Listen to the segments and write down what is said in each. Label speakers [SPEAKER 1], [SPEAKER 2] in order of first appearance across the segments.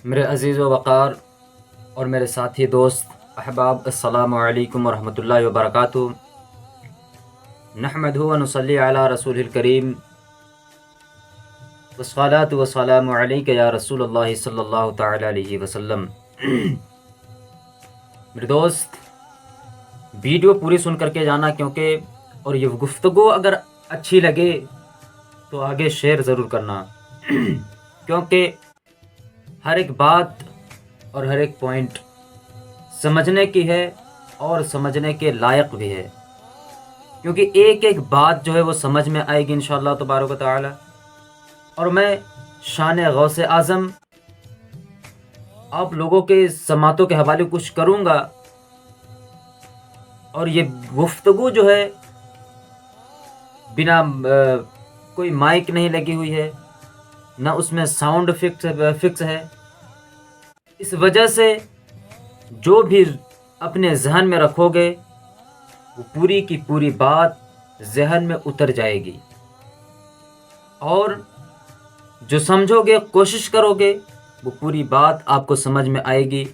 [SPEAKER 1] میرے عزیز و وقار اور میرے ساتھی دوست احباب، السلام علیکم ورحمۃ اللہ وبرکاتہ۔ نحمدہ و نصلی علی رسول الکریم، والصلاۃ والسلام علیک یا رسول اللہ صلی اللہ تعالی علیہ وسلم۔ میرے دوست، ویڈیو پوری سن کر کے جانا، اور یہ گفتگو اگر اچھی لگے تو آگے شیئر ضرور کرنا، کیونکہ ہر ایک بات اور ہر ایک پوائنٹ سمجھنے کی ہے اور سمجھنے کے لائق بھی ہے، کیونکہ ایک ایک بات جو ہے وہ سمجھ میں آئے گی انشاءاللہ تبارک و تعالی۔ اور میں شان غوث اعظم آپ لوگوں کے سماعتوں کے حوالے کچھ کروں گا، اور یہ گفتگو جو ہے بنا کوئی مائک نہیں لگی ہوئی ہے، نہ اس میں ساؤنڈ فکس ہے۔ اس وجہ سے جو بھی اپنے ذہن میں رکھو گے وہ پوری کی پوری بات ذہن میں اتر جائے گی، اور جو سمجھو گے، کوشش کرو گے، وہ پوری بات آپ کو سمجھ میں آئے گی۔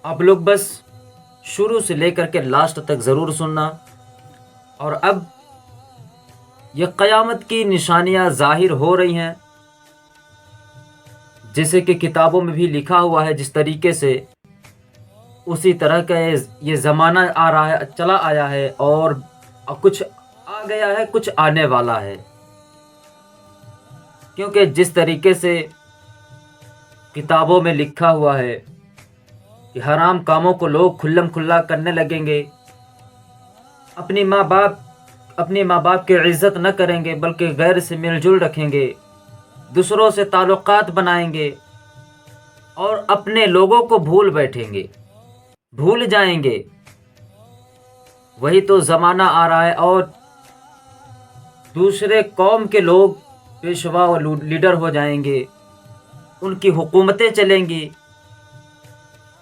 [SPEAKER 1] آپ لوگ بس شروع سے لے کر کے لاسٹ تک ضرور سننا۔ اور اب یہ قیامت کی نشانیاں ظاہر ہو رہی ہیں، جیسے کہ کتابوں میں بھی لکھا ہوا ہے، جس طریقے سے اسی طرح کا یہ زمانہ آ رہا ہے، چلا آیا ہے، اور کچھ آ گیا ہے، کچھ آنے والا ہے۔ کیونکہ جس طریقے سے کتابوں میں لکھا ہوا ہے کہ حرام کاموں کو لوگ کھلم کھلا کرنے لگیں گے، اپنی ماں باپ کی عزت نہ کریں گے بلکہ غیر سے مل جل رکھیں گے، دوسروں سے تعلقات بنائیں گے، اور اپنے لوگوں کو بھول جائیں گے۔ وہی تو زمانہ آ رہا ہے، اور دوسرے قوم کے لوگ پیشوا و لیڈر ہو جائیں گے، ان کی حکومتیں چلیں گی۔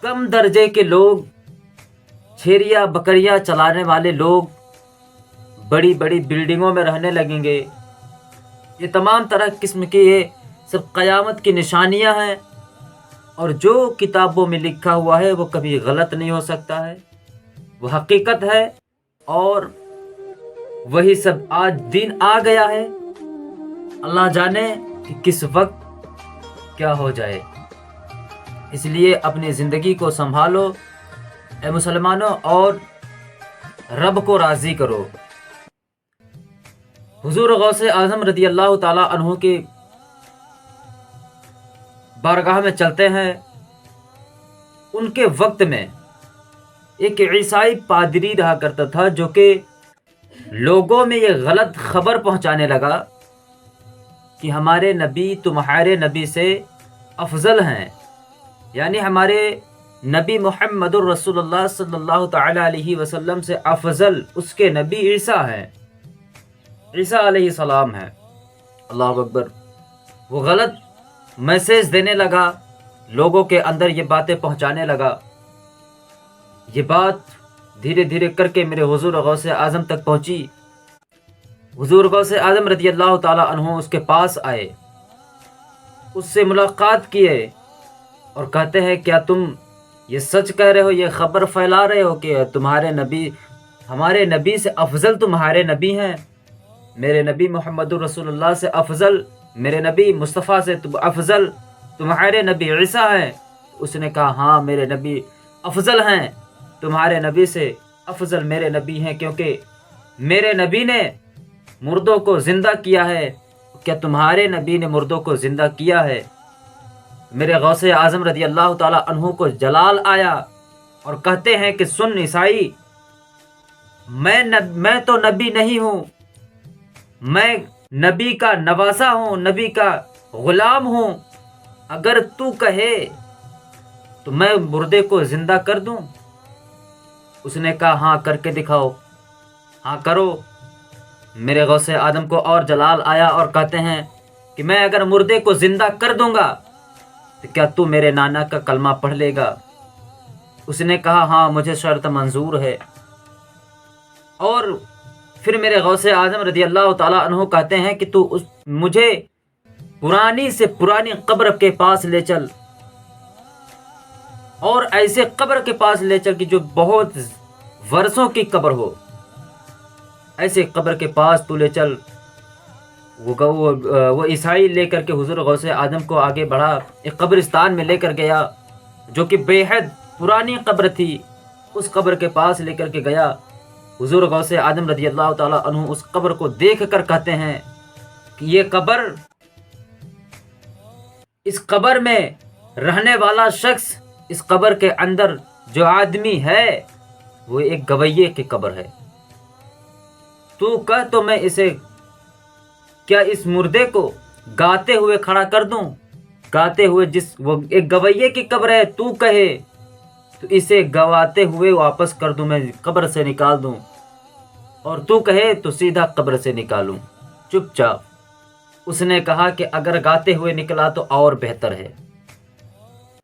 [SPEAKER 1] کم درجے کے لوگ، چھیریاں بکریاں چلانے والے لوگ بڑی بڑی بلڈنگوں میں رہنے لگیں گے۔ یہ تمام طرح قسم کی یہ سب قیامت کی نشانیاں ہیں، اور جو کتابوں میں لکھا ہوا ہے وہ کبھی غلط نہیں ہو سکتا ہے، وہ حقیقت ہے، اور وہی سب آج دن آ گیا ہے۔ اللہ جانے کہ کس وقت کیا ہو جائے۔ اس لیے اپنی زندگی کو سنبھالو اے مسلمانوں، اور رب کو راضی کرو۔ حضور غوث اعظم رضی اللہ تعالی عنہ کی بارگاہ میں چلتے ہیں۔ ان کے وقت میں ایک عیسائی پادری رہا کرتا تھا، جو کہ لوگوں میں یہ غلط خبر پہنچانے لگا کہ ہمارے نبی تمہارے نبی سے افضل ہیں، یعنی ہمارے نبی محمد الرسول اللہ صلی اللہ تعالی علیہ وسلم سے افضل اس کے نبی عیسیٰ ہیں، عیسیٰ علیہ السلام ہیں۔ اللہ اکبر۔ وہ غلط میسیج دینے لگا، لوگوں کے اندر یہ باتیں پہنچانے لگا۔ یہ بات دھیرے دھیرے کر کے میرے حضور غوث اعظم تک پہنچی۔ حضور غوث اعظم رضی اللہ تعالی عنہ اس کے پاس آئے، اس سے ملاقات کیے، اور کہتے ہیں کیا تم یہ سچ کہہ رہے ہو، یہ خبر پھیلا رہے ہو کہ تمہارے نبی، ہمارے نبی سے افضل تمہارے نبی ہیں، میرے نبی محمد رسول اللہ سے افضل، میرے نبی مصطفیٰ سے افضل تمہارے نبی عیسیٰ ہیں؟ اس نے کہا ہاں، میرے نبی افضل ہیں، تمہارے نبی سے افضل میرے نبی ہیں، کیونکہ میرے نبی نے مردوں کو زندہ کیا ہے۔ کیا تمہارے نبی نے مردوں کو زندہ کیا ہے؟ میرے غوث اعظم رضی اللہ تعالی عنہ کو جلال آیا، اور کہتے ہیں کہ سن عیسائی، میں تو نبی نہیں ہوں، میں نبی کا نواسا ہوں، نبی کا غلام ہوں۔ اگر تو کہے تو میں مردے کو زندہ کر دوں۔ اس نے کہا ہاں، کر کے دکھاؤ، ہاں کرو۔ میرے غوث اعظم کو اور جلال آیا، اور کہتے ہیں کہ میں اگر مردے کو زندہ کر دوں گا تو کیا تو میرے نانا کا کلمہ پڑھ لے گا؟ اس نے کہا ہاں، مجھے شرط منظور ہے۔ اور پھر میرے غوث اعظم رضی اللہ تعالیٰ عنہ کہتے ہیں کہ تو مجھے پرانی سے پرانی قبر کے پاس لے چل، اور ایسے قبر کے پاس لے چل کہ جو بہت برسوں کی قبر ہو، ایسے قبر کے پاس تو لے چل۔ وہ عیسائی لے کر کے حضور غوث اعظم کو آگے بڑھا، ایک قبرستان میں لے کر گیا جو کہ بے حد پرانی قبر تھی۔ اس قبر کے پاس لے کر کے گیا، حضور غوث اعظم رضی اللہ تعالیٰ عنہ اس قبر کو دیکھ کر کہتے ہیں کہ یہ قبر، اس قبر میں رہنے والا شخص، اس قبر کے اندر جو آدمی ہے وہ ایک گویے کی قبر ہے۔ تو کہہ تو میں اسے، کیا اس مردے کو گاتے ہوئے کھڑا کر دوں؟ گاتے ہوئے، جس وہ ایک گویے کی قبر ہے، تو کہے تو اسے گواتے ہوئے واپس کر دوں، میں قبر سے نکال دوں، اور تو کہے تو سیدھا قبر سے نکالوں چپ چاپ۔ اس نے کہا کہ اگر گاتے ہوئے نکلا تو اور بہتر ہے۔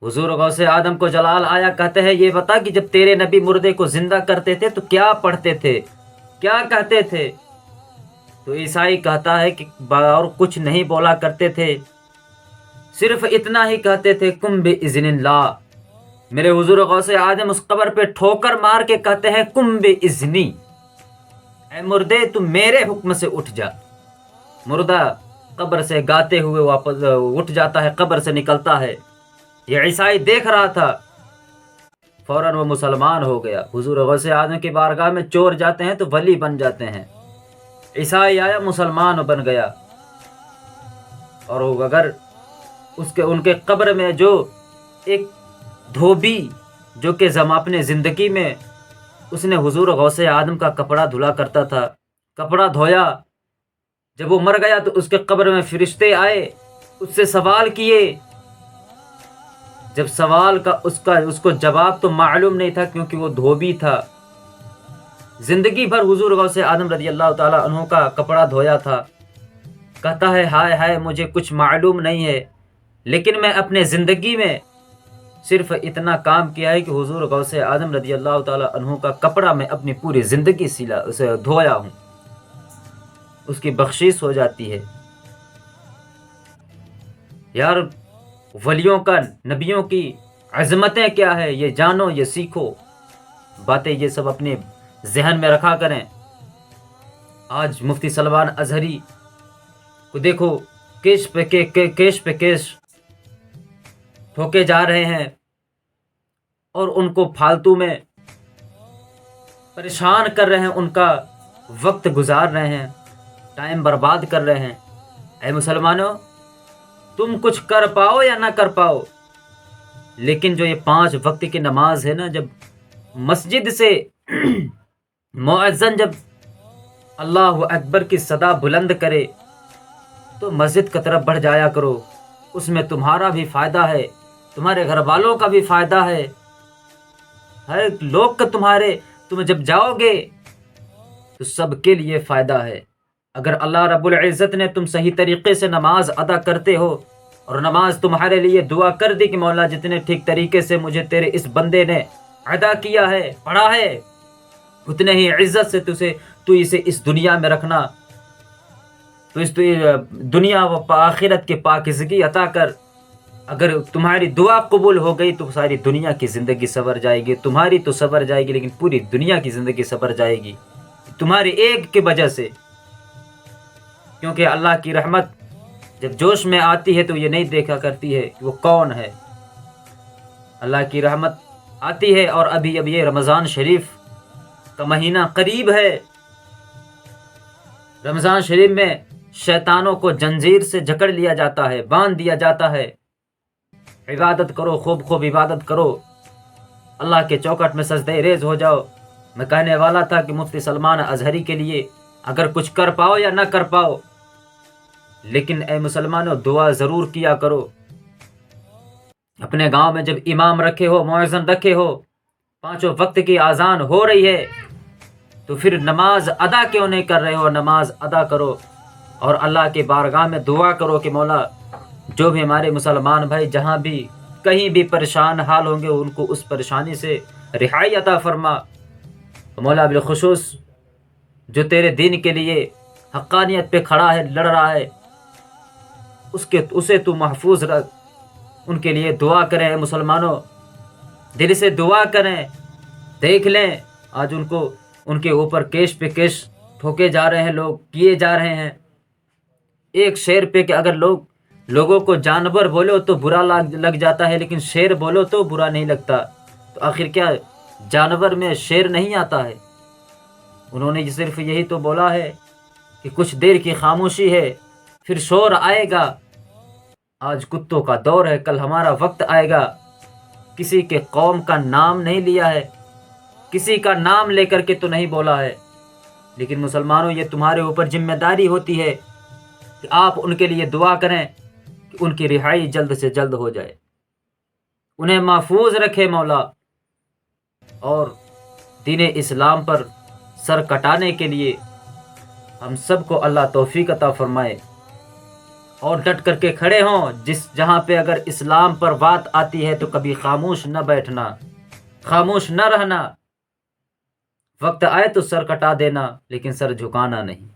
[SPEAKER 1] حضور غوث اعظم کو جلال آیا، کہتے ہیں یہ بتا کہ جب تیرے نبی مردے کو زندہ کرتے تھے تو کیا پڑھتے تھے، کیا کہتے تھے؟ تو عیسائی کہتا ہے کہ اور کچھ نہیں بولا کرتے تھے، صرف اتنا ہی کہتے تھے کم باذن اللہ۔ میرے حضور غوث اعظم اس قبر پہ ٹھوکر مار کے کہتے ہیں کم باذنی، اے مردے تو میرے حکم سے اٹھ جا۔ مردہ قبر سے گاتے ہوئے واپس اٹھ جاتا ہے، قبر سے نکلتا ہے۔ یہ عیسائی دیکھ رہا تھا، فوراً وہ مسلمان ہو گیا۔ حضور غوث اعظم کی بارگاہ میں چور جاتے ہیں تو ولی بن جاتے ہیں۔ عیسائی آیا، مسلمان بن گیا، اور اگر ان کے قبر میں جو ایک دھوبی جو کہ اپنے زندگی میں اس نے حضور غوث اعظم کا کپڑا دھلا کرتا تھا، کپڑا دھویا، جب وہ مر گیا تو اس کے قبر میں فرشتے آئے، اس سے سوال کیے۔ جب سوال کا اس کو جواب تو معلوم نہیں تھا، کیونکہ وہ دھوبی تھا، زندگی بھر حضور غوث اعظم رضی اللہ تعالیٰ عنہ کا کپڑا دھویا تھا۔ کہتا ہے ہائے ہائے مجھے کچھ معلوم نہیں ہے، لیکن میں اپنے زندگی میں صرف اتنا کام کیا ہے کہ حضور غوث اعظم رضی اللہ تعالیٰ عنہ کا کپڑا میں اپنی پوری زندگی اسے دھویا ہوں، اس کی بخشش ہو جاتی ہے۔ یار ولیوں کا، نبیوں کی عظمتیں کیا ہے، یہ جانو، یہ سیکھو، باتیں یہ سب اپنے ذہن میں رکھا کریں۔ آج مفتی سلمان اظہری کو دیکھو، کیش پہ کیش ٹھوکے جا رہے ہیں، اور ان کو فالتو میں پریشان کر رہے ہیں، ان کا وقت گزار رہے ہیں، ٹائم برباد کر رہے ہیں۔ اے مسلمانوں، تم کچھ کر پاؤ یا نہ کر پاؤ، لیکن جو یہ 5 وقت کی نماز ہے نا، جب مسجد سے مؤذن جب اللہ اکبر کی صدا بلند کرے تو مسجد کی طرف بڑھ جایا کرو، اس میں تمہارا بھی فائدہ ہے، تمہارے گھر والوں کا بھی فائدہ ہے، ہر لوگ کا تم جب جاؤ گے تو سب کے لیے فائدہ ہے۔ اگر اللہ رب العزت نے تم صحیح طریقے سے نماز ادا کرتے ہو، اور نماز تمہارے لیے دعا کر دی کہ مولا جتنے ٹھیک طریقے سے مجھے تیرے اس بندے نے ادا کیا ہے، پڑھا ہے، اتنے ہی عزت سے تو اسے اس دنیا میں رکھنا، تو اس دنیا و آخرت کی پاکیزگی عطا کر۔ اگر تمہاری دعا قبول ہو گئی تو ساری دنیا کی زندگی سنور جائے گی، تمہاری تو سنور جائے گی لیکن پوری دنیا کی زندگی سنور جائے گی تمہاری ایک کی وجہ سے۔ کیونکہ اللہ کی رحمت جب جوش میں آتی ہے تو یہ نہیں دیکھا کرتی ہے کہ وہ کون ہے۔ اللہ کی رحمت آتی ہے، اور ابھی یہ رمضان شریف کا مہینہ قریب ہے۔ رمضان شریف میں شیطانوں کو جنجیر سے جکڑ لیا جاتا ہے، باندھ دیا جاتا ہے۔ عبادت کرو، خوب عبادت کرو، اللہ کے چوکٹ میں سجدہ ریز ہو جاؤ۔ میں کہنے والا تھا کہ مفتی سلمان اظہری کے لیے اگر کچھ کر پاؤ یا نہ کر پاؤ، لیکن اے مسلمانوں دعا ضرور کیا کرو۔ اپنے گاؤں میں جب امام رکھے ہو، مؤذن رکھے ہو، 5 وقت کی اذان ہو رہی ہے، تو پھر نماز ادا کیوں نہیں کر رہے ہو؟ نماز ادا کرو، اور اللہ کے بارگاہ میں دعا کرو کہ مولا جو بھی ہمارے مسلمان بھائی جہاں بھی کہیں بھی پریشان حال ہوں گے، ان کو اس پریشانی سے رہائی عطا فرما۔ مولا بالخصوص جو تیرے دین کے لیے حقانیت پہ کھڑا ہے، لڑ رہا ہے، اسے تو محفوظ رکھ۔ ان کے لیے دعا کریں اے مسلمانوں، دل سے دعا کریں۔ دیکھ لیں آج ان کے اوپر کیش پہ کیش ٹھوکے جا رہے ہیں، لوگ کیے جا رہے ہیں۔ ایک شیر پہ کہ اگر لوگوں کو جانور بولو تو برا لگ جاتا ہے، لیکن شیر بولو تو برا نہیں لگتا۔ تو آخر کیا جانور میں شیر نہیں آتا ہے؟ انہوں نے صرف یہی تو بولا ہے کہ کچھ دیر کی خاموشی ہے پھر شور آئے گا۔ آج کتوں کا دور ہے، کل ہمارا وقت آئے گا۔ کسی کے قوم کا نام نہیں لیا ہے، کسی کا نام لے کر کے تو نہیں بولا ہے، لیکن مسلمانوں یہ تمہارے اوپر ذمہ داری ہوتی ہے کہ آپ ان کے لیے دعا کریں کہ ان کی رہائی جلد سے جلد ہو جائے، انہیں محفوظ رکھے مولا، اور دین اسلام پر سر کٹانے کے لیے ہم سب کو اللہ توفیق عطا فرمائے، اور ڈٹ کر کے کھڑے ہوں۔ جہاں پہ اگر اسلام پر بات آتی ہے تو کبھی خاموش نہ بیٹھنا، خاموش نہ رہنا، وقت آئے تو سر کٹا دینا لیکن سر جھکانا نہیں۔